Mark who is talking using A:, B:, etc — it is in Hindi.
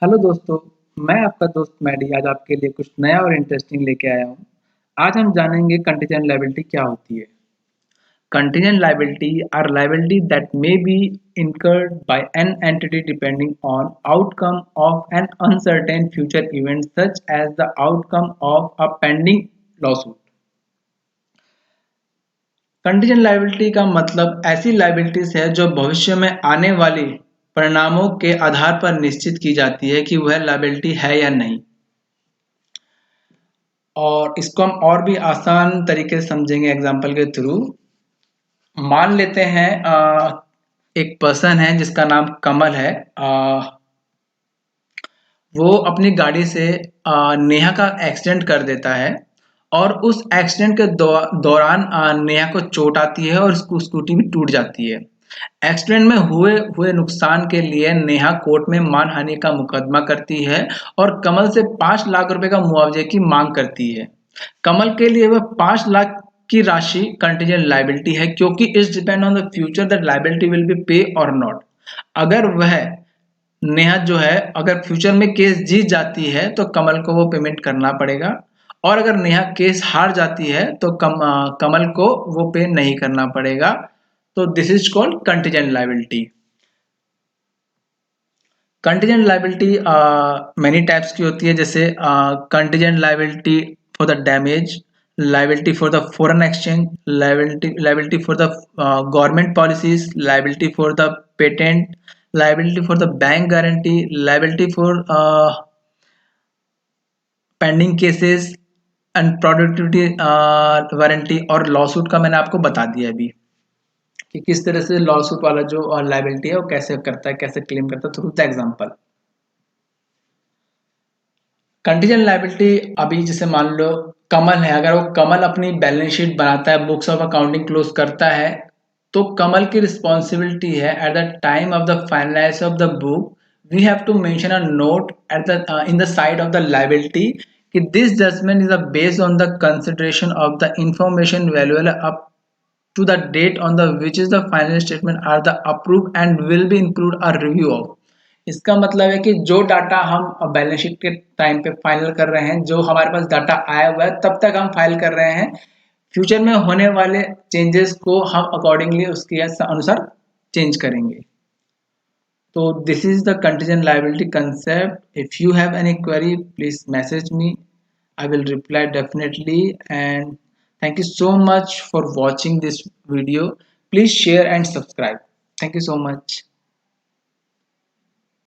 A: हेलो दोस्तों, मैं आपका दोस्त मैडी आज आपके लिए कुछ नया और इंटरेस्टिंग लेके आया हूँ। आज हम जानेंगे कंटीजेंट लायबिलिटी क्या होती है। Contingent liability are liability that may be incurred by an entity depending on outcome of an uncertain future event such as the outcome of a pending lawsuit। Contingent liability का मतलब ऐसी लायबिलिटीज है जो भविष्य में आने वाली परिणामों के आधार पर निश्चित की जाती है कि वह लायबिलिटी है या नहीं। और इसको हम और भी आसान तरीके से समझेंगे एग्जाम्पल के थ्रू। मान लेते हैं एक पर्सन है जिसका नाम कमल है। वो अपनी गाड़ी से नेहा का एक्सीडेंट कर देता है और उस एक्सीडेंट के दौरान नेहा को चोट आती है और उसकी स्कूटी भी टूट जाती है। एक्सीडेंट में हुए हुए नुकसान के लिए नेहा कोर्ट में मानहानि का मुकदमा करती है और कमल से 5 लाख रुपए का मुआवजे की मांग करती है। कमल के लिए वह 5 लाख की राशि कंटीजेंट लायबिलिटी है क्योंकि it's depend on the future that liability will be पे और नॉट। अगर वह नेहा जो है अगर फ्यूचर में केस जीत जाती है तो कमल को वो पेमेंट करना पड़ेगा, और अगर नेहा केस हार जाती है तो कमल को वो पे नहीं करना पड़ेगा। तो this is called contingent liability. Contingent liability many types की होती है, जैसे contingent liability for the damage, liability for the foreign exchange, liability for the government policies, liability for the patent, liability for the bank guarantee, liability for pending cases and productivity warranty. और लॉसूट का मैंने आपको बता दिया अभी कि किस तरह से लॉसूट वाला जो लायबिलिटी है वो कैसे करता है, कैसे क्लेम करता है through the example. Contingent liability अभी जैसे मान लो कमल है, अगर वो कमल अपनी बैलेंस शीट बनाता है, बुक्स ऑफ अकाउंटिंग क्लोज करता है, तो कमल की रिस्पॉन्सिबिलिटी है at the time of the finalise of the book we have to mention a note at the in the side of the liability कि this judgement is based on the consideration of the information valuable up to the date on the which is the final statement are the approved and will be include a review of। इसका मतलब है कि जो डाटा हम बैलेंस शीट के टाइम पे फाइनल कर रहे हैं, जो हमारे पास डाटा आया हुआ है तब तक हम फाइल कर रहे हैं, फ्यूचर में होने वाले चेंजेस को हम अकॉर्डिंगली उसके अनुसार चेंज करेंगे। तो this is the contingent liability concept. If you have any query please message me, I will reply definitely, and thank you so much for watching this video. Please share and subscribe. Thank you so much.